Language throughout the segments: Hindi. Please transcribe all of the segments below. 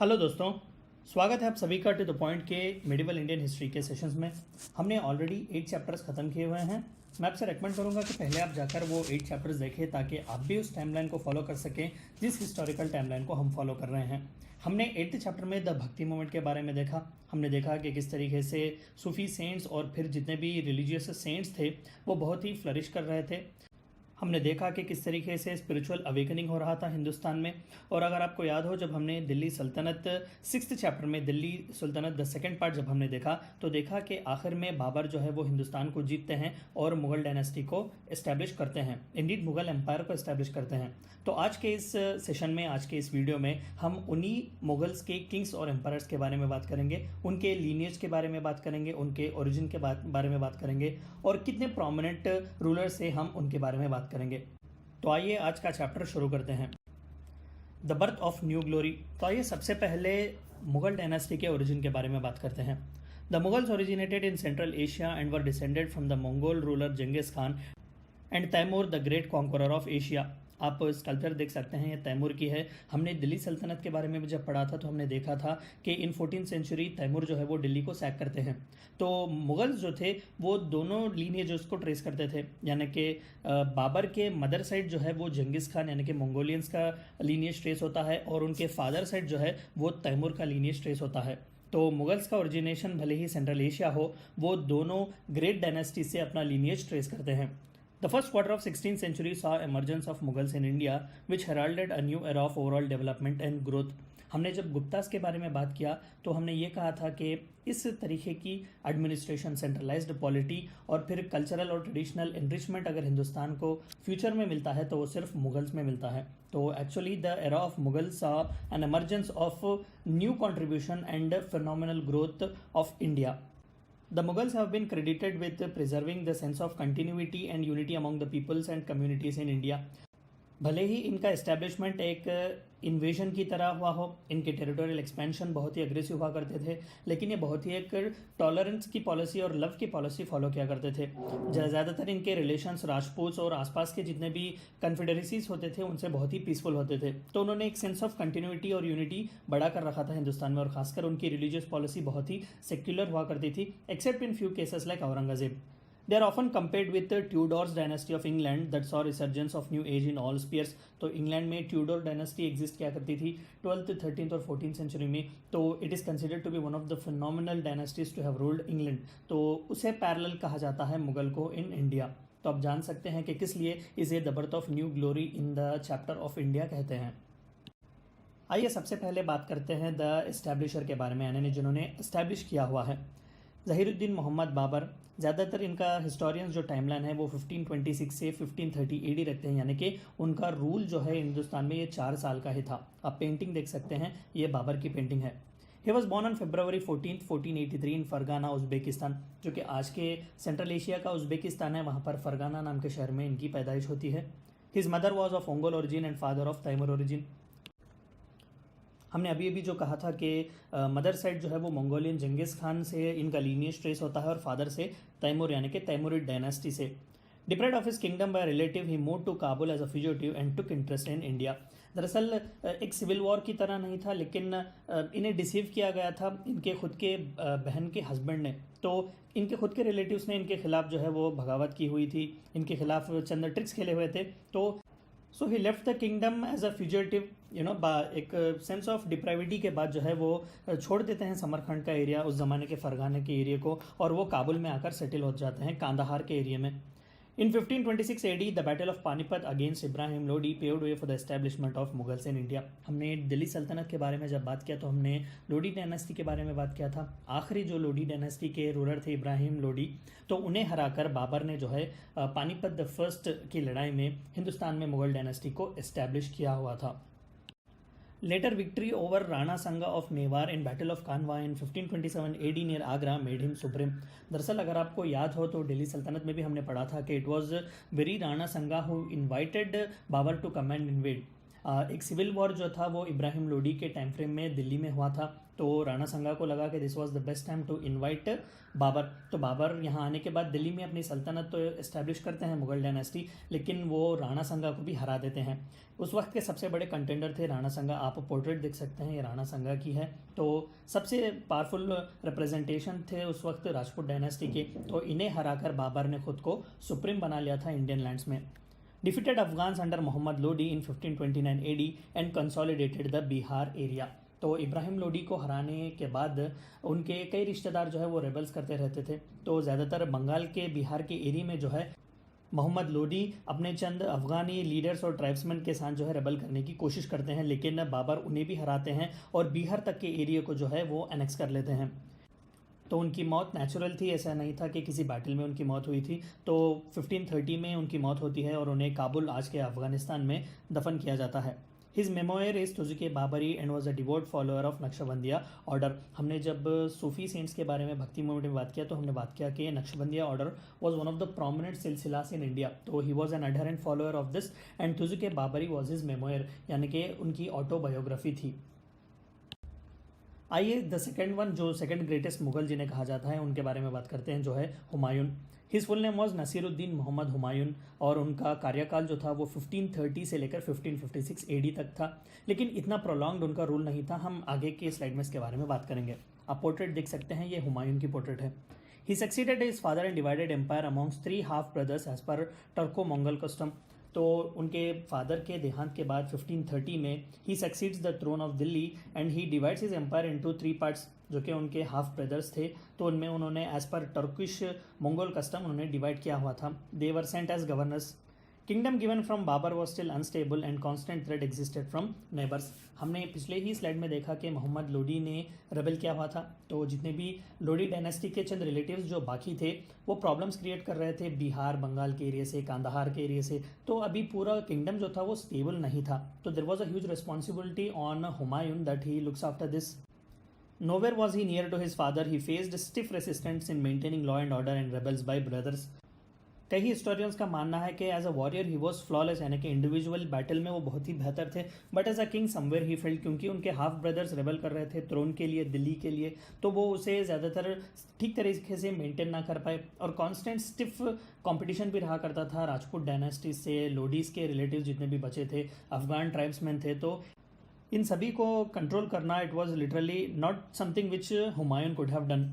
हेलो दोस्तों, स्वागत है आप सभी का टू द पॉइंट के मेडिवल इंडियन हिस्ट्री के सेशंस में। हमने ऑलरेडी 8 चैप्टर्स ख़त्म किए हुए हैं। मैं आपसे रेकमेंड करूंगा कि पहले आप जाकर वो 8 चैप्टर्स देखें ताकि आप भी उस टाइमलाइन को फॉलो कर सकें जिस हिस्टोरिकल टाइमलाइन को हम फॉलो कर रहे हैं। हमने 8th चैप्टर में द भक्ति मूवमेंट के बारे में देखा। हमने देखा कि किस तरीके से सूफी सेंट्स और फिर जितने भी रिलीजियस सेंट्स थे वो बहुत ही फ्लरिश कर रहे थे। हमने देखा कि किस तरीके से स्पिरिचुअल अवेकनिंग हो रहा था हिंदुस्तान में। और अगर आपको याद हो, जब हमने दिल्ली सल्तनत 6th चैप्टर में दिल्ली सुल्तनत द सेकंड पार्ट जब हमने देखा तो देखा कि आखिर में बाबर जो है वो हिंदुस्तान को जीतते हैं और मुगल डायनेस्टी को इस्टेब्लिश करते हैं, इंडीड मुगल एम्पायर को इस्टेब्लिश करते हैं। तो आज के इस सेशन में, आज के इस वीडियो में हम उन्हीं मुगल्स के किंग्स और एम्पायर्स के बारे में बात करेंगे, उनके लीनियज के बारे में बात करेंगे, उनके ओरिजिन के बारे में बात करेंगे और कितने प्रोमिनेंट रूलर से हम उनके बारे में बात करेंगे। तो आइए आज का चैप्टर शुरू करते हैं, the birth of new glory. तो आइए सबसे पहले मुगल डायनेस्टी के ओरिजिन के बारे में बात करते हैं। The Mughals originated in Central Asia and were descended from the Mongol ruler Genghis Khan and Timur the great conqueror of Asia. आप स्कल्पचर देख सकते हैं, ये तैमूर की है। हमने दिल्ली सल्तनत के बारे में जब पढ़ा था तो हमने देखा था कि इन 14th सेंचुरी तैमूर जो है वो दिल्ली को सैक करते हैं। तो मुगल्स जो थे वो दोनों लीनिएज को ट्रेस करते थे, यानी कि बाबर के मदर साइड जो है वो जंगिस खान यानी कि मंगोलियंस का लीनिएज ट्रेस होता है और उनके फादर साइड जो है वो तैमूर का लीनिएज ट्रेस होता है। तो मुगल्स का ओरिजिनेशन भले ही सेंट्रल एशिया हो, वो दोनों ग्रेट डायनेस्टी से अपना लीनिएज ट्रेस करते हैं। The first quarter of 16th century saw emergence of Mughals in India, which heralded a new era of overall development and growth. हमने जब गुप्तास के बारे में बात किया तो हमने ये कहा था कि इस तरीके की एडमिनिस्ट्रेशन, सेंट्रलाइज्ड पॉलिटी और फिर कल्चरल और ट्रेडिशनल एनरिचमेंट अगर हिंदुस्तान को फ्यूचर में मिलता है तो वो सिर्फ मुगल्स में मिलता है। तो actually the era of Mughals saw an emergence of new contribution and phenomenal growth of India. The Mughals have been credited with preserving the sense of continuity and unity among the peoples and communities in India. भले ही इनका एस्टेब्लिशमेंट एक इन्वेजन की तरह हुआ हो, इनके टेरिटोरियल एक्सपेंशन बहुत ही अग्रेसिव हुआ करते थे, लेकिन ये बहुत ही एक टॉलरेंस की पॉलिसी और लव की पॉलिसी फॉलो किया करते थे। ज़्यादातर इनके रिलेशंस राजपूत और आसपास के जितने भी कन्फेडरेसीज होते थे उनसे बहुत ही पीसफुल होते थे। तो उन्होंने एक सेंस ऑफ कंटिन्यूटी और यूनिटी बढ़ा कर रखा था हिंदुस्तान में, और खासकर उनकी रिलीजियस पॉलिसी बहुत ही सेक्युलर हुआ करती थी, accept in few cases like Aurangzeb. They are often compared with the Tudors dynasty of England that saw resurgence of new age in all spheres. तो इंग्लैंड में ट्यूडोर डायनेस्टी एग्जिस्ट किया करती थी 12th, 13th और 14th सेंचुरी में। तो it is considered to be one of the phenomenal dynasties to have ruled England. तो उसे पैरेलल कहा जाता है मुगल को इन इंडिया। तो आप जान सकते हैं कि किस लिए इसे the birth of new glory in the chapter of India कहते हैं। आइए सबसे पहले बात करते हैं द एस्टैब्लिशर के बारे में, यानी जिन्होंने एस्टैब्लिश किया हुआ है, ज़हीरुद्दीन मोहम्मद बाबर। ज़्यादातर इनका हिस्टोरियंस जो टाइमलाइन है वो 1526 से 1530 AD रखते हैं, यानी कि उनका रूल जो है हिंदुस्तान में ये 4 साल का ही था। आप पेंटिंग देख सकते हैं, ये बाबर की पेंटिंग है। He was born on February 14th, 1483 in Fergana, Uzbekistan, जो कि आज के सेंट्रल एशिया का उज़्बेकिस्तान है, वहाँ पर फरगाना नाम के शहर में इनकी पैदाइश होती है। His mother was of Mongol origin and father of Timur origin. हमने अभी अभी जो कहा था कि मदर साइड जो है वो मंगोलियन जंगिस खान से इनका लीनियज ट्रेस होता है और फादर से तैमूर यानी कि तैमूरिड डायनेस्टी से। Deprived of his kingdom by relative he move to Kabul as a fugitive and took interest in India. दरअसल एक सिविल वॉर की तरह नहीं था, लेकिन इन्हें डिसीव किया गया था इनके खुद के बहन के हस्बैंड ने। तो इनके खुद के रिलेटिव्स ने इनके खिलाफ जो है वो बगावत की हुई थी, इनके खिलाफ चंद ट्रिक्स खेले हुए थे। तो so he left the kingdom as a fugitive, एक सेंस ऑफ डिप्राइविटी के बाद जो है वो छोड़ देते हैं समरखंड का एरिया, उस ज़माने के फरगाने के एरिया को, और वो काबुल में आकर सेटल हो जाते हैं कांदाहार के एरिया में। इन 1526 AD the battle of Panipat against Ibrahim Lodi paved way for the establishment of Mughals in India. हमने दिल्ली सल्तनत के बारे में जब बात किया तो हमने लोडी डायनेस्टी के बारे में बात किया था। आखिरी जो लोडी डायनेस्टी के रूलर थे इब्राहिम लोडी, तो उन्हें हराकर बाबर ने जो है पानीपत द फर्स्ट की लड़ाई में हिंदुस्तान में मुगल डायनेस्टी को एस्टैब्लिश किया हुआ था। Later victory over Rana Sanga of Mewar in Battle of Kanwa in 1527 AD near Agra made him supreme. दरअसल अगर आपको याद हो तो दिल्ली सल्तनत में भी हमने पढ़ा था कि it was very Rana Sanga who invited Babur to come and invade. एक सिविल वॉर जो था वो इब्राहिम लोडी के टाइम फ्रेम में दिल्ली में हुआ था। तो राणा संगा को लगा कि this was the best time to invite Babur. तो बाबर यहाँ आने के बाद दिल्ली में अपनी सल्तनत तो इस्टेब्लिश करते हैं, मुगल डायनेस्टी, लेकिन वो राणा संगा को भी हरा देते हैं। उस वक्त के सबसे बड़े कंटेंडर थे राणा संगा। आप पोर्ट्रेट देख सकते हैं, ये राणा संगा की है। तो सबसे पावरफुल रिप्रेजेंटेशन थे उस वक्त राजपूत डायनेस्टी के। तो इन्हें हराकर बाबर ने खुद को सुप्रीम बना लिया था इंडियन लैंड्स में। Defeated Afghans under Mohammad Lodi in 1529 AD and consolidated the Bihar area. तो इब्राहिम लोडी को हराने के बाद उनके कई रिश्तेदार जो है वो रेबल्स करते रहते थे। तो ज़्यादातर बंगाल के बिहार के एरिया में जो है मोहम्मद लोडी अपने चंद अफगानी लीडर्स और ट्राइब्समैन के साथ जो है रेबल करने की कोशिश करते हैं, लेकिन बाबर उन्हें भी हराते हैं और बिहार तक के एरिया को जो है वो एनेक्स कर लेते हैं। तो उनकी मौत नेचुरल थी, ऐसा नहीं था कि किसी बैटल में उनकी मौत हुई थी। तो 1530 में उनकी मौत होती है और उन्हें काबुल, आज के अफगानिस्तान में दफन किया जाता है। His memoir is Tuzuk e Baburi and was a devout follower of Naqshbandiya order. हमने जब सूफी सेंट्स के बारे में, भक्ति मूवमेंट में बात किया, तो हमने बात किया कि Naqshbandiya order was one of the prominent silsilas in India. तो he was an adherent follower of this and Tuzuk e Baburi was his memoir, यानी कि उनकी ऑटोबायोग्राफी थी। आइए द सेकेंड वन, जो सेकेंड ग्रेटेस्ट मुगल जिन्हें कहा जाता है, उनके बारे में बात करते हैं, जो है Humayun. His full name was Nasiruddin Mohammad Humayun और उनका कार्यकाल जो था वो 1530 से लेकर 1556 AD तक था। लेकिन इतना प्रोलॉन्ग्ड उनका रूल नहीं था। हम आगे के स्लाइड में इसके बारे में बात करेंगे। आप पोर्ट्रेट देख सकते हैं, ये हुमायूं की पोर्ट्रेट है। He succeeded his father and divided empire amongst 3 half brothers as per Turco Mangal custom. तो उनके फादर के देहांत के बाद 1530 में he succeeds the throne of Delhi and he divides his empire into 3 parts, जो कि उनके हाफ ब्रदर्स थे। तो उनमें उन्होंने as per Turkish Mongol custom उन्होंने डिवाइड किया हुआ था। They were sent as governors. Kingdom given from Babur was still unstable and constant threat existed from neighbours. हमने पिछले ही स्लाइड में देखा कि मोहम्मद लोडी ने रेबल किया हुआ था। तो जितने भी लोडी डायनेस्टी के चंद रिलेटिव्स जो बाकी थे वो प्रॉब्लम्स क्रिएट कर रहे थे बिहार, बंगाल के एरिया से, कांदाहार के एरिया से। तो अभी पूरा किंगडम जो था वो स्टेबल नहीं था। तो there was a huge responsibility on Humayun that he looks after this. Nowhere was he near to his father. He faced stiff resistance in maintaining law and order and rebels by brothers. कई हिस्टोरियंस का मानना है कि as a warrior he was flawless, यानी कि इंडिविजुअल बैटल में वो बहुत ही बेहतर थे। But as a king somewhere he failed, क्योंकि उनके हाफ ब्रदर्स रेबल कर रहे थे थ्रोन के लिए, दिल्ली के लिए। तो वो उसे ज़्यादातर ठीक तरीके से मेंटेन ना कर पाए और कांस्टेंट स्टिफ कंपटीशन भी रहा करता था राजपूत डायनेस्टी से। लोडीज के रिलेटिव जितने भी बचे थे, अफगान ट्राइब्समैन थे, तो इन सभी को कंट्रोल करना it was literally not something which Humayun could have done.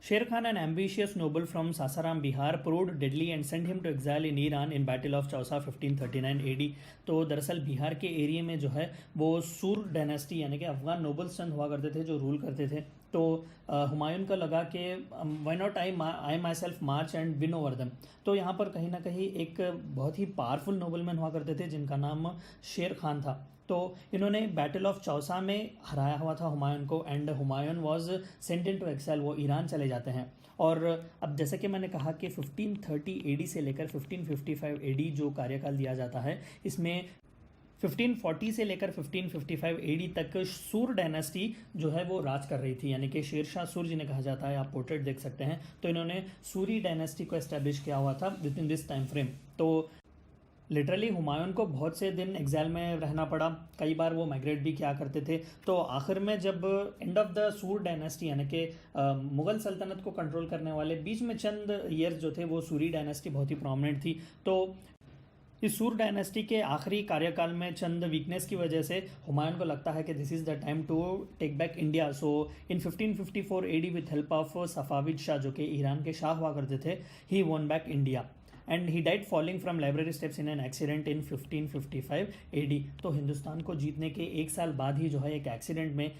शेर Khan, an ambitious noble from Sasaram, Bihar, proved deadly and sent him to exile in Iran in Battle of Chausa 1539 AD। तो दरअसल बिहार के एरिया में जो है वो सूर डायनेस्टी यानी कि अफगान नोबल्स चंद हुआ करते थे जो रूल करते थे। तो हुमायूं का लगा कि why not I my self March and win over them. तो यहाँ पर कहीं ना कहीं एक बहुत ही पावरफुल नोबलमैन हुआ करते थे जिनका नाम शेर खान था। तो इन्होंने बैटल ऑफ चौसा में हराया हुआ था हुमायूं को and Humayun was sent into exile. वो ईरान चले जाते हैं। और अब जैसे कि मैंने कहा कि 1530 AD से लेकर 1555 AD जो कार्यकाल दिया जाता है, इसमें 1540 से लेकर 1555 AD तक सूर डायनेस्टी जो है वो राज कर रही थी, यानी कि शेरशाह सूर जिन्हें कहा जाता है। आप पोर्ट्रेट देख सकते हैं। तो इन्होंने सूरी डायनेस्टी को एस्टेब्लिश किया हुआ था with in this time frame. तो लिटरली हुमायूं को बहुत से दिन एग्जाइल में रहना पड़ा, कई बार वो माइग्रेट भी किया करते थे। तो आखिर में जब एंड ऑफ द सूर डायनेस्टी यानी कि मुगल सल्तनत को कंट्रोल करने वाले बीच में चंद ईयर्स जो थे वो सूरी डायनेस्टी बहुत ही प्रोमिनेंट थी। तो इस सूर डायनेस्टी के आखिरी कार्यकाल में चंद वीकनेस की वजह से हुमायूं को लगता है कि this is the time to take back India. So in 1554 AD with help of Safavid Shah जो कि ईरान के शाह हुआ करते थे, he won back India and he died falling from library steps in an accident in 1555 AD। तो हिंदुस्तान को जीतने के एक साल बाद ही जो है एक एक्सीडेंट में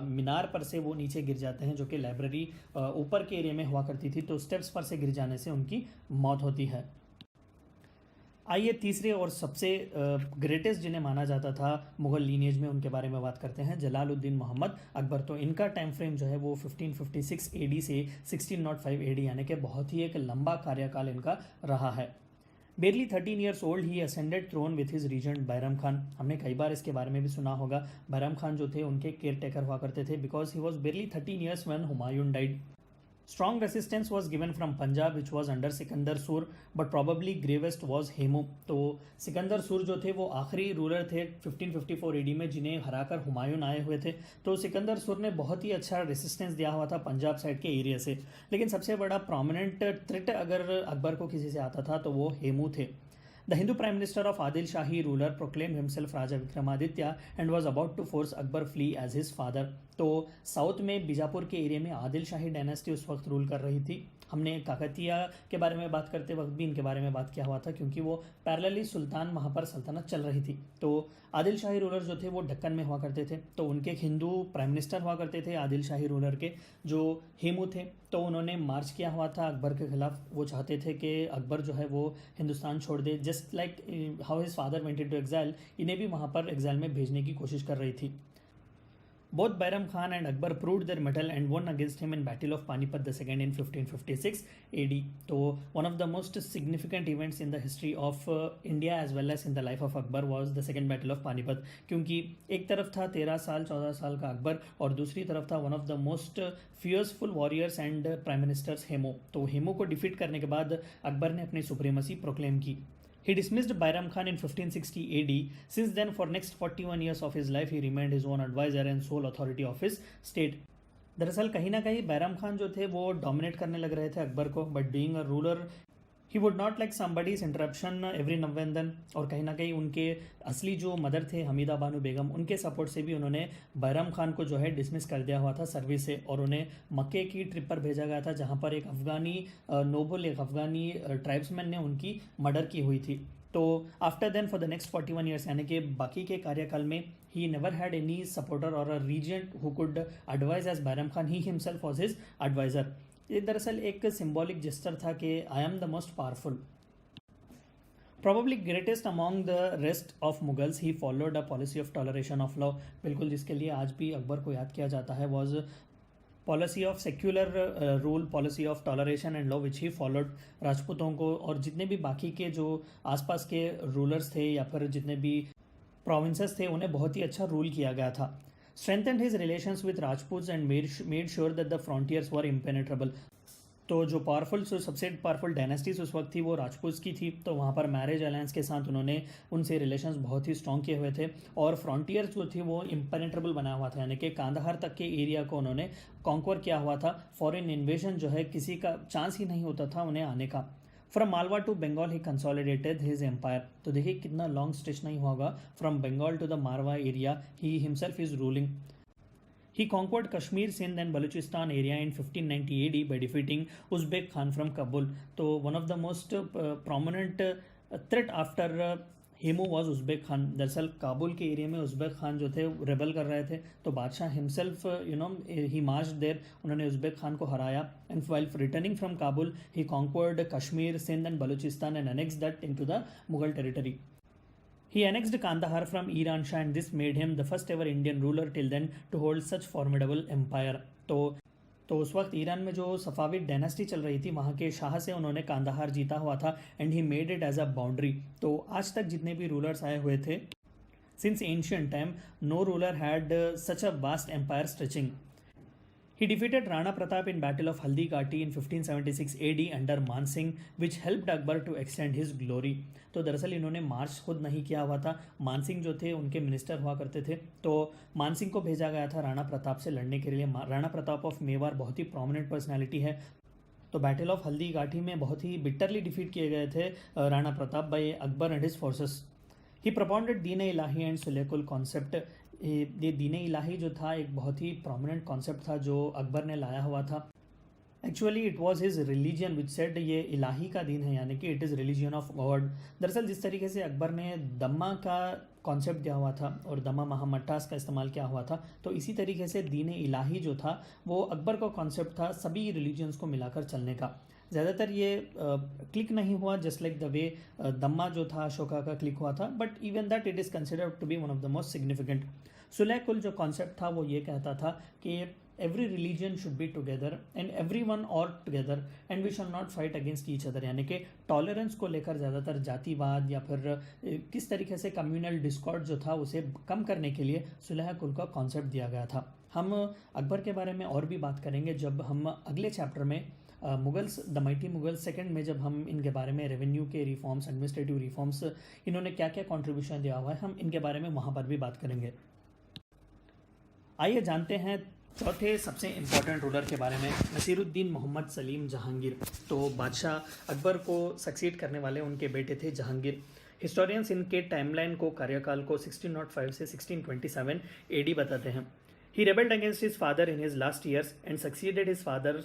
मीनार पर से वो नीचे गिर जाते हैं, जो कि लाइब्रेरी ऊपर के एरिया में हुआ करती थी। तो स्टेप्स पर से गिर जाने से उनकी मौत होती है। आइए तीसरे और सबसे ग्रेटेस्ट जिन्हें माना जाता था मुगल लीनिएज में, उनके बारे में बात करते हैं, जलालुद्दीन मोहम्मद अकबर। तो इनका टाइम फ्रेम जो है वो 1556 AD से 1605 AD, यानी कि बहुत ही एक लंबा कार्यकाल इनका रहा है। बेरली 13 years old ही ascended throne with his regent Bairam Khan. हमने कई बार इसके बारे में भी सुना होगा। बैरम खान जो थे उनके केयर टेकर हुआ करते थे because he was barely 13 years when Humayun died. Strong resistance was given from Punjab, which was under Sikandar सूर, but probably gravest was Hemu. तो सिकंदर सूर जो थे वो आखिरी रूलर थे 1554 एडी में जिन्हें हराकर हुमायूं आए हुए थे। तो सिकंदर सूर ने बहुत ही अच्छा रेसिस्टेंस दिया हुआ था पंजाब साइड के एरिया से, लेकिन सबसे बड़ा प्रोमिनेंट थ्रेट अगर अकबर को किसी से आता था तो वो हेमू थे। The Hindu Prime Minister of Adil Shahi ruler proclaimed himself Raja Vikramaditya and was about to force Akbar flee as his father। तो साउथ में बीजापुर के एरिया में आदिल शाही डायनेस्टी उस वक्त रूल कर रही थी। हमने काकतिया के बारे में बात करते वक्त भी इनके बारे में बात किया हुआ था, क्योंकि वो पैरेलली सुल्तान वहाँ पर सल्तनत चल रही थी। तो आदिल शाही रूलर जो थे वो दक्कन में हुआ करते थे, तो उनके हिंदू प्राइम मिनिस्टर हुआ करते थे आदिल शाही रूलर के, जो हेमू थे। तो उन्होंने मार्च किया हुआ था अकबर के खिलाफ। वो चाहते थे कि अकबर जो है वो हिंदुस्तान छोड़ दे, just like how his father went into exile, इन्हें भी वहाँ पर एग्जाइल में भेजने की कोशिश कर रही थी। Both Bairam Khan and Akbar proved their mettle and won against him in Battle of Panipat II in 1556 AD। तो one of the most significant events in the history of India as well as in the life of Akbar was the second Battle of Panipat, क्योंकि एक तरफ था 13 साल 14 साल का अकबर और दूसरी तरफ था one of the most fierceful warriors and prime ministers Hemu. तो हेमू को डिफीट करने के बाद अकबर ने अपनी सुप्रीमेसी प्रोक्लेम की। He dismissed Bairam Khan in 1560 AD. Since then, for next 41 years of his life, he remained his own advisor and sole authority of his state। दरअसल कहीं ना कहीं बैरम खान जो थे वो डोमिनेट करने लग रहे थे अकबर को, but being a ruler he would not like somebody's interruption every now and then. और कहीं ना कहीं उनके असली जो मदर थे हमीदा बानो बेगम, उनके सपोर्ट से भी उन्होंने बैरम खान को जो है डिसमिस कर दिया हुआ था सर्विस से, और उन्हें मक्के की ट्रिप पर भेजा गया था जहां पर एक अफगानी नोबल, एक अफगानी ट्राइब्समैन ने उनकी मर्डर की हुई थी। तो after then for the next 41 years, यानी कि बाकी के कार्यकाल में, he never had any supporter और a regent who could advise as Bairam Khan, he himself was his adviser. ये दरअसल एक सिंबॉलिक जेस्टर था कि I am the most powerful. Probably greatest among the rest of Mughals, he followed a policy of toleration of law। बिल्कुल, जिसके लिए आज भी अकबर को याद किया जाता है, was policy of secular rule, policy of toleration and law which he followed. राजपूतों को और जितने भी बाकी के जो आसपास के रूलर्स थे या फिर जितने भी प्रोविंसेस थे, उन्हें बहुत ही अच्छा रूल किया गया था। Strengthened his relations with Rajputs and made sure that the frontiers were impenetrable. तो जो पावरफुल, सबसे पावरफुल डायनेस्टीज उस वक्त थी वो राजपूत की थी। तो वहाँ पर मैरिज अलायंस के साथ उन्होंने उनसे रिलेशंस बहुत ही स्ट्रॉन्ग किए हुए थे, और फ्रंटियर्स जो थी वो इम्पेनेट्रेबल बनाया हुआ था, यानी कि कांदाहार तक के एरिया को उन्होंने कॉन्क्वर किया हुआ था। फॉरेन इन्वेजन जो है किसी का चांस ही नहीं होता था उन्हें आने का। From Malwa to Bengal he consolidated his empire. तो देखिए कितना लॉन्ग स्ट्रेच नहीं होगा, from Bengal to the Marwa area he himself is ruling. He conquered Kashmir, Sindh and Balochistan area in 1590 AD by defeating Uzbek Khan from Kabul। तो one of the most prominent threat after Hemu was Uzbek Khan. दरअसल काबुल के एरिया में उज़्बेक खान जो थे रेबल कर रहे थे, तो बादशाह हिमसेल्फ ही मार्च देर, उन्होंने उज़्बेक खान को हराया। And while returning from Kabul he conquered Kashmir, Sindh and Baluchistan and annexed that into the Mughal territory. He annexed Kandahar from Iran Shah and this made him the first ever Indian ruler till then to hold such formidable empire। तो उस वक्त ईरान में जो सफाविद डायनेस्टी चल रही थी, वहाँ के शाह से उन्होंने कांदाहार जीता हुआ था and he made it as a boundary. तो आज तक जितने भी रूलर्स आए हुए थे, since ancient time, no ruler had such a vast empire stretching. He defeated Rana Pratap in Battle of Haldi Ghati in 1576 AD under मान Singh, which helped Akbar to extend his glory। तो दरअसल इन्होंने मार्च खुद नहीं किया हुआ था, मान सिंह जो थे उनके मिनिस्टर हुआ करते थे। तो मान सिंह को भेजा गया था राणा प्रताप से लड़ने के लिए। राणा प्रताप ऑफ मेवाड़ बहुत ही प्रोमिनेंट पर्सनैलिटी है। तो बैटल ऑफ हल्दी घाटी में बहुत ही बिटरली डिफीट किए गए थे Rana Pratap by Akbar and his forces. He propounded Din Ilahi and सुलेकुल concept. ये दीन इलाही जो था एक बहुत ही प्रोमिनेंट कॉन्सेप्ट था जो अकबर ने लाया हुआ था। Actually it was his religion which said ये इलाही का दीन है, यानी कि it is religion of God. दरअसल जिस तरीके से अकबर ने दम्मा का कॉन्सेप्ट दिया हुआ था और दम्मा महामट्टास का इस्तेमाल किया हुआ था, तो इसी तरीके से दीन इलाही जो था वो अकबर का कॉन्सेप्ट था सभी रिलीजन्स को मिलाकर चलने का। ज़्यादातर ये क्लिक नहीं हुआ जस्ट लाइक द वे दम्मा जो था अशोका का क्लिक हुआ था, but even that it is considered to be one of the most significant. Sulh Kul जो कॉन्सेप्ट था वो ये कहता था कि every religion should be together and every one और together and we shall not fight against each other, यानी कि टॉलरेंस को लेकर ज़्यादातर जातिवाद या फिर किस तरीके से कम्युनल डिस्कॉर्ड जो था उसे कम करने के लिए सुलह कुल का कॉन्सेप्ट दिया गया था। हम अकबर के बारे में और भी बात करेंगे जब हम अगले चैप्टर में Mughals the mighty Mughals second में जब हम इनके बारे में रेवेन्यू के रिफॉर्म्स, एडमिनिस्ट्रेटिव रिफॉर्म्स, इन्होंने क्या क्या कंट्रीब्यूशन दिया हुआ है, हम इनके बारे में वहाँ पर भी बात करेंगे। आइए जानते हैं चौथे सबसे इम्पोर्टेंट रूलर के बारे में, नसीरुद्दीन मोहम्मद सलीम जहांगीर। तो बादशाह अकबर को सक्सीड करने वाले उनके बेटे थे जहांगीर। हिस्टोरियंस इनके टाइमलाइन को, कार्यकाल को 1605 से 1627 एडी बताते हैं। He rebelled against his father in his last years and succeeded his father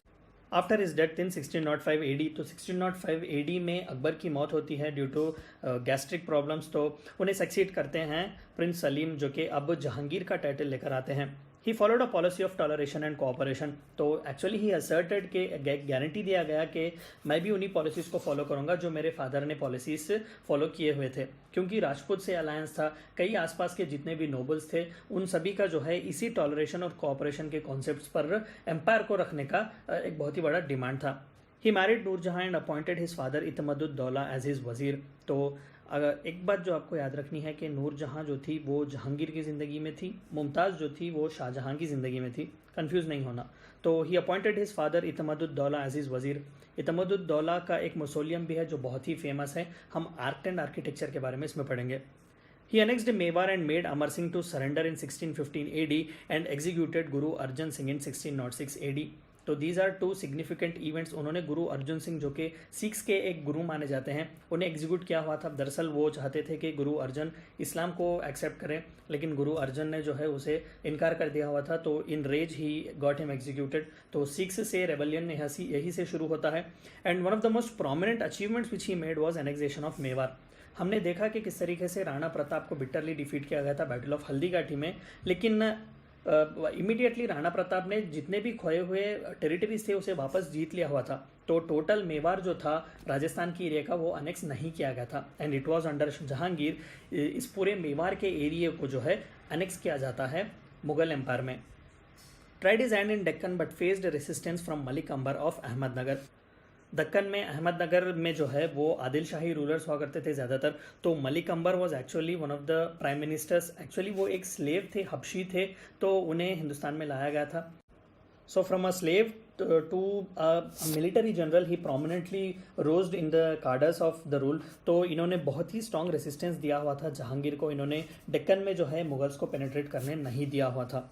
after his death in 1605 AD. तो 1605 एडी में अकबर की मौत होती है ड्यू टू गैस्ट्रिक प्रॉब्लम्स। तो उन्हें सक्सीड करते हैं प्रिंस सलीम, जो कि अब जहांगीर का टाइटल लेकर आते हैं। He followed a policy of toleration and cooperation. तो एक्चुअली ही असर्टेड के गारंटी दिया गया कि मैं भी उन्हीं पॉलिसीज़ को फॉलो करूंगा जो मेरे फादर ने पॉलिसीज फॉलो किए हुए थे, क्योंकि राजपूत से अलायंस था। कई आसपास के जितने भी नोबल्स थे उन सभी का जो है इसी टॉलरेशन और कोऑपरेशन के कॉन्सेप्ट्स पर एम्पायर को रखने का एक बहुत ही बड़ा डिमांड था। He married Nur Jahan and appointed his father Itimaduddaulah as his wazir. तो अगर एक बात जो आपको याद रखनी है कि नूरजहां जो थी वो जहांगीर की ज़िंदगी में थी, मुमताज़ जो थी वो शाहजहां की ज़िंदगी में थी, कंफ्यूज नहीं होना। तो he appointed his father Itimaduddaulah as his wazir. Itimaduddaulah का एक मौसोलियम भी है जो बहुत ही फेमस है, हम आर्ट एंड आर्किटेक्चर के बारे में इसमें पढ़ेंगे। He annexed Mewar and made Amar Singh to surrender in 1615 AD and executed Guru Arjan Singh in 1606 AD. तो these are two significant events. उन्होंने गुरु अर्जुन सिंह, जो कि सिख्स के एक गुरु माने जाते हैं, उन्हें एग्जीक्यूट किया हुआ था। दरअसल वो चाहते थे कि गुरु अर्जन इस्लाम को एक्सेप्ट करें, लेकिन गुरु अर्जन ने जो है उसे इनकार कर दिया हुआ था। तो in rage he got him executed. तो सिख्स से रेबेलियन यही से शुरू होता है। And one of the most prominent achievements which he made was annexation of Mewar. हमने देखा कि किस तरीके से राणा प्रताप को बिटरली डिफीट किया गया था बैटल ऑफ हल्दीघाटी में, लेकिन इमीडिएटली राणा प्रताप ने जितने भी खोए हुए टेरिटरीज थे उसे वापस जीत लिया हुआ था। तो टोटल मेवार जो था राजस्थान की एरिया का वो अनेक्स नहीं किया गया था। And it was under Jahangir इस पूरे मेवार के एरिया को जो है अनेक्स किया जाता है मुगल एम्पायर में। Tried his hand in Deccan but faced resistance from Malik Ambar of Ahmednagar. Deccan में, अहमदनगर में जो है वो आदिल शाही रूलर्स हुआ करते थे ज़्यादातर। तो Malik Ambar was actually one of the prime ministers. Actually वो एक स्लेव थे, हबशी थे, तो उन्हें हिंदुस्तान में लाया गया था। So from a slave to military general he prominently rose in the cadres of the rule. तो इन्होंने बहुत ही स्ट्रॉन्ग रेसिस्टेंस दिया हुआ था जहांगीर को। इन्होंने डेक्कन में जो है मुगल्स को पेनिट्रेट करने नहीं दिया हुआ था।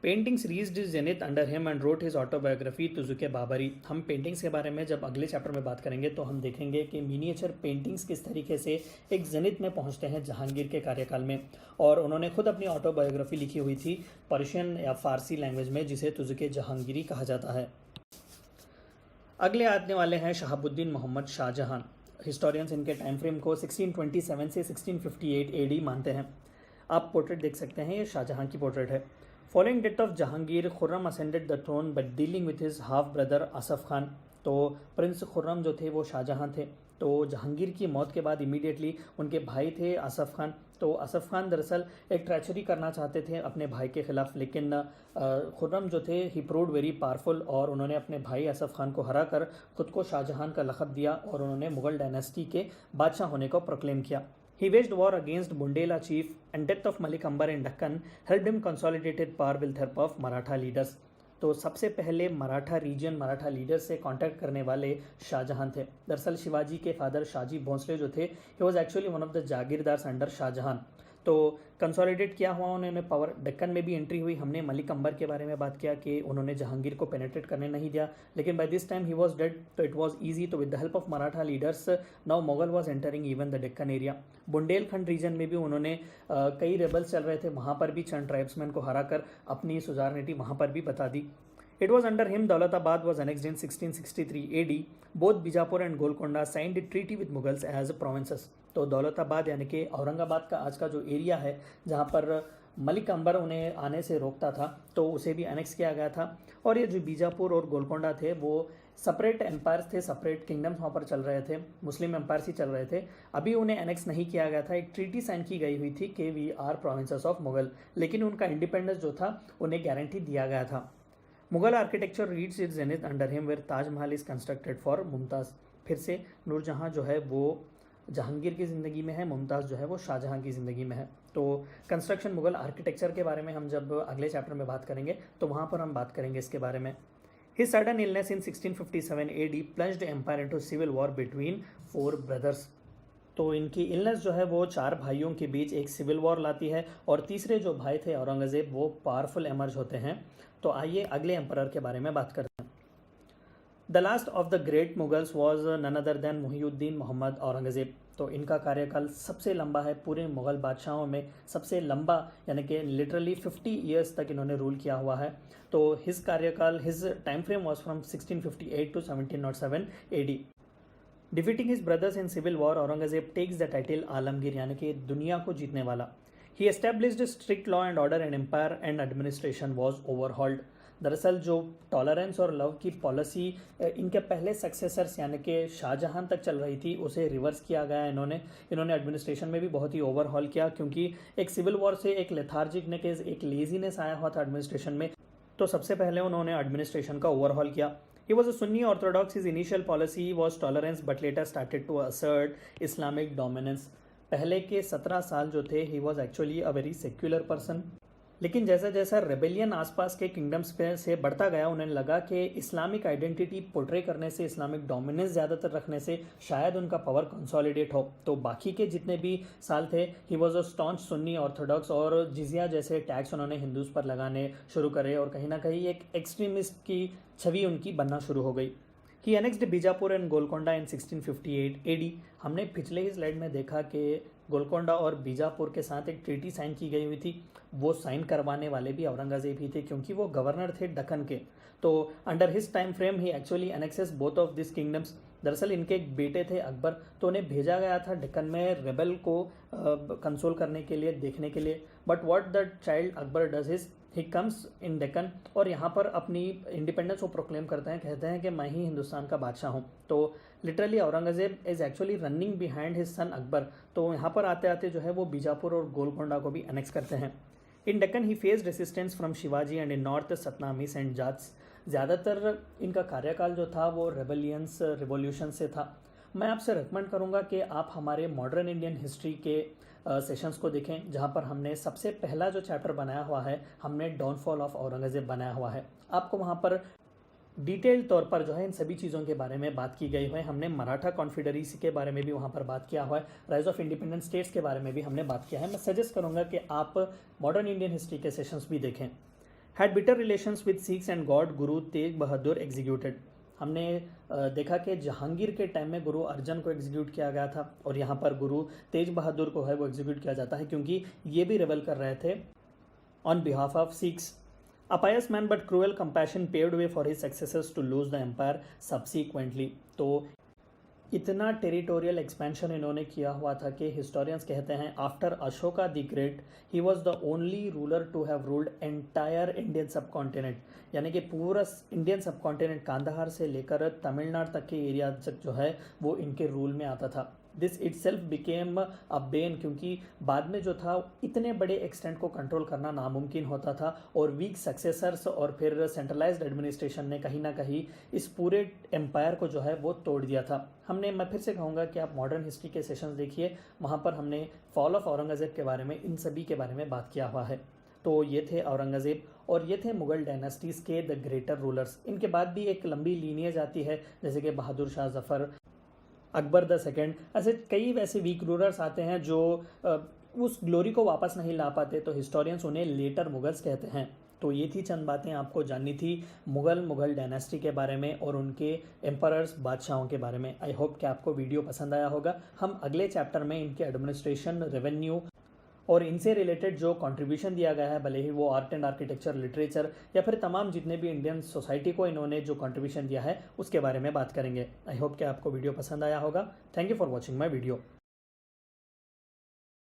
Paintings reached his zenith under him and wrote his autobiography Tuzuke Babri. हम पेंटिंग्स के बारे में जब अगले चैप्टर में बात करेंगे तो हम देखेंगे कि मिनिएचर पेंटिंग्स किस तरीके से एक जेनिथ में पहुंचते हैं जहांगीर के कार्यकाल में। और उन्होंने खुद अपनी ऑटोबायोग्राफी लिखी हुई थी पर्शियन या फारसी लैंग्वेज में, जिसे तुजुके जहांगीरी कहा जाता है। अगले आने वाले हैं शहाबुद्दीन मोहम्मद शाहजहां। हिस्टोरियंस इनके टाइम फ्रेम को 1627 से 1658 एडी मानते हैं। आप पोर्ट्रेट देख सकते हैं, ये शाहजहां की पोर्ट्रेट है। Following death of Jahangir, Khurram ascended the throne but dealing with his half brother Asaf Khan. तो प्रिंस खुर्रम जो थे वो शाहजहां थे। तो जहांगीर की मौत के बाद इमीडिएटली उनके भाई थे असफ खान। तो असफ खान दरअसल एक ट्रैचरी करना चाहते थे अपने भाई के खिलाफ, लेकिन खुर्रम जो थे ही प्रूव्ड वेरी पावरफुल और उन्होंने अपने भाई असफ खान को हराकर खुद को शाहजहां का लक़ब दिया और उन्होंने मुगल डायनेस्टी के बादशाह होने को प्रोक्लेम किया। He waged war against Bundela chief and death of Malik Ambar in Deccan helped him consolidated power with help of Maratha leaders. तो सबसे पहले मराठा रीजन, मराठा लीडर से कांटेक्ट करने वाले शाहजहां थे। दरअसल शिवाजी के फादर शाहजी भोंसले जो थे, he was actually one of the jagirdars under Shahjahan. तो कंसोलिडेट किया हुआ उन्होंने पावर। डेक्कन में भी एंट्री हुई। हमने मलिक अंबर के बारे में बात किया कि उन्होंने जहांगीर को पेनेट्रेट करने नहीं दिया, लेकिन by this time he was dead, तो इट वाज इजी। तो with the help of Maratha leaders now Mughal was entering even the Deccan area. Bundelkhand region में भी उन्होंने कई रेबल्स चल रहे थे, वहाँ पर भी चंद ट्राइब्समैन को हराकर अपनी सुजारनिटी वहाँ पर भी बता दी। It was under him Daulatabad was annexed in 1663 AD. Both Bijapur and Golconda signed a treaty with Mughals as provinces. तो दौलताबाद यानी कि औरंगाबाद का आज का जो एरिया है जहाँ पर मलिक अंबर उन्हें आने से रोकता था, तो उसे भी एनेक्स किया गया था। और ये जो बीजापुर और गोलकोंडा थे वो सेपरेट एम्पायर्स थे, सेपरेट किंगडम्स वहाँ पर चल रहे थे, मुस्लिम एम्पायर्स ही चल रहे थे। अभी उन्हें एनेक्स नहीं किया गया था। एक ट्रीटी साइन की गई हुई थी कि we are provinces of Mughal, लेकिन उनका इंडिपेंडेंस जो था उन्हें गारंटी दिया गया था। Mughal architecture reads its zenith under him where Taj Mahal is constructed for Mumtaz. फिर से नूरजहां जो है वो जहांगीर की ज़िंदगी में है, मुमताज़ जो है वो शाहजहां की ज़िंदगी में है। तो कंस्ट्रक्शन मुगल आर्किटेक्चर के बारे में हम जब अगले चैप्टर में बात करेंगे तो वहाँ पर हम बात करेंगे इसके बारे में। His sudden illness in 1657 AD plunged empire into civil war between four brothers। तो इनकी इलनेस जो है वो 4 भाइयों के बीच एक सिविल वॉर लाती है और तीसरे जो भाई थे औरंगज़ेब वो पावरफुल एमर्ज होते हैं। तो आइए अगले एम्परर के बारे में बात करते हैं। The last of the great Mughals was none other than Muhiuddin Muhammad Aurangzeb. तो इनका कार्यकाल सबसे लंबा है, पूरे मुग़ल बादशाहों में सबसे लंबा, यानी कि लिटरली 50 ईयर्स तक इन्होंने रूल किया हुआ है। तो his time frame was from 1658 to 1707 AD। Defeating his brothers in civil war, Aurangzeb takes the title Alamgir, यानी कि दुनिया को जीतने वाला। He established strict law and order and empire and administration was overhauled. दरअसल जो टॉलरेंस और लव की पॉलिसी इनके पहले सक्सेसर्स यानी कि शाहजहां तक चल रही थी, उसे रिवर्स किया गया। इन्होंने एडमिनिस्ट्रेशन में भी बहुत ही ओवरहॉल किया, क्योंकि एक सिविल वॉर से एक लेथार्जिकनेस, एक लेजीनेस आया हुआ था एडमिनिस्ट्रेशन में। तो सबसे पहले उन्होंने एडमिनिस्ट्रेशन का ओवरहॉल किया। He was a Sunni Orthodox. His initial policy was tolerance, but later started to assert Islamic dominance. पहले के 17 साल जो थे, he was actually a very secular person. लेकिन जैसा जैसा रेबेलियन आसपास के किंगडम्स पे से बढ़ता गया, उन्हें लगा कि इस्लामिक आइडेंटिटी पोर्ट्रे करने से, इस्लामिक डोमिनेंस ज़्यादातर रखने से शायद उनका पावर कंसोलिडेट हो। तो बाकी के जितने भी साल थे, he was a staunch Sunni Orthodox, और जिजिया जैसे टैक्स उन्होंने हिंदूज पर लगाने शुरू करे और कहीं ना कहीं एक एक्सट्रीमिस्ट की छवि उनकी बनना शुरू हो गई। He annexed Bijapur and Golconda in 1658 AD। हमने पिछले ही स्लाइड में देखा कि गोलकोंडा और बीजापुर के साथ एक ट्रीटी साइन की गई हुई थी। वो साइन करवाने वाले भी औरंगजेब ही थे, क्योंकि वो गवर्नर थे दक्कन के। तो under his time frame he actually annexes both of this kingdoms. दरअसल इनके एक बेटे थे अकबर, तो उन्हें भेजा गया था डेक्कन में रेबल को कंसोल करने के लिए, देखने के लिए। But what the child Akbar does is he comes in Deccan, और यहाँ पर अपनी इंडिपेंडेंस को प्रोक्लेम करते हैं, कहते हैं कि मैं ही हिंदुस्तान का बादशाह हूँ। तो literally Aurangzeb is actually running behind his son Akbar. तो यहाँ पर आते आते जो है वो बीजापुर और गोलकोंडा को भी एनेक्स करते हैं। In Deccan he face resistance from Shivaji and in north Satnamis and Jats. ज़्यादातर इनका कार्यकाल जो था वो रिवॉल्यूशन से था। मैं आपसे रिकमेंड करूंगा कि आप हमारे मॉडर्न इंडियन हिस्ट्री के सेशंस को देखें, जहां पर हमने सबसे पहला जो चैप्टर बनाया हुआ है, हमने डाउनफॉल ऑफ औरंगजेब बनाया हुआ है। आपको वहां पर डिटेल्ड तौर पर जो है इन सभी चीज़ों के बारे में बात की गई है। हमने मराठा कॉन्फेडरेसी के बारे में भी वहाँ पर बात किया हुआ है, राइज ऑफ इंडिपेंडेंट स्टेट्स के बारे में भी हमने बात किया है। मैं सजेस्ट करूँगा कि आप मॉडर्न इंडियन हिस्ट्री के सेशंस भी देखें। Had bitter relations with Sikhs and God Guru Tegh Bahadur executed. हमने देखा कि जहांगीर के टाइम में गुरु अर्जन को एग्जीक्यूट किया गया था, और यहाँ पर गुरु तेज बहादुर को है वो एग्जीक्यूट किया जाता है, क्योंकि ये भी रिबेल कर रहे थे on behalf of Sikhs. A pious man but cruel compassion paved way for his successors to lose the empire subsequently। तो इतना टेरिटोरियल एक्सपेंशन इन्होंने किया हुआ था कि हिस्टोरियंस कहते हैं after Ashoka the great he was the only ruler to have ruled entire Indian subcontinent, यानी कि पूरा इंडियन सब कॉन्टिनेंट कांधार से लेकर तमिलनाडु तक के एरिया तक जो है वो इनके रूल में आता था। This it self became a Ben, क्योंकि बाद में जो था इतने बड़े एक्सटेंट को कंट्रोल करना नामुमकिन होता था, और वीक सक्सेसर्स और फिर सेंट्रलाइज्ड एडमिनिस्ट्रेशन ने कहीं ना कहीं इस पूरे एम्पायर को जो है वो तोड़ दिया था। मैं फिर से कहूँगा कि आप मॉडर्न हिस्ट्री के सेशंस देखिए, वहाँ पर हमने फॉल ऑफ औरंगजेब के बारे में, इन सभी के बारे में बात किया हुआ है। तो ये थे औरंगजेब, और ये थे मुगल डायनेस्टीज़ के द ग्रेटर रूलर्स। इनके बाद भी एक लंबी लीनियज आती है, जैसे कि बहादुर शाह जफ़र, अकबर द सेकेंड, ऐसे कई वैसे वीक रूलर्स आते हैं जो उस ग्लोरी को वापस नहीं ला पाते, तो हिस्टोरियंस उन्हें लेटर मुगल्स कहते हैं। तो ये थी चंद बातें आपको जाननी थी मुगल डायनेस्टी के बारे में और उनके एम्परर्स, बादशाहों के बारे में। आई होप कि आपको वीडियो पसंद आया होगा। हम अगले चैप्टर में इनके एडमिनिस्ट्रेशन, रेवेन्यू और इनसे रिलेटेड जो कंट्रीब्यूशन दिया गया है, भले ही वो आर्ट एंड आर्किटेक्चर, लिटरेचर या फिर तमाम जितने भी इंडियन सोसाइटी को इन्होंने जो कंट्रीब्यूशन दिया है, उसके बारे में बात करेंगे। आई होप कि आपको वीडियो पसंद आया होगा। Thank you for watching my video.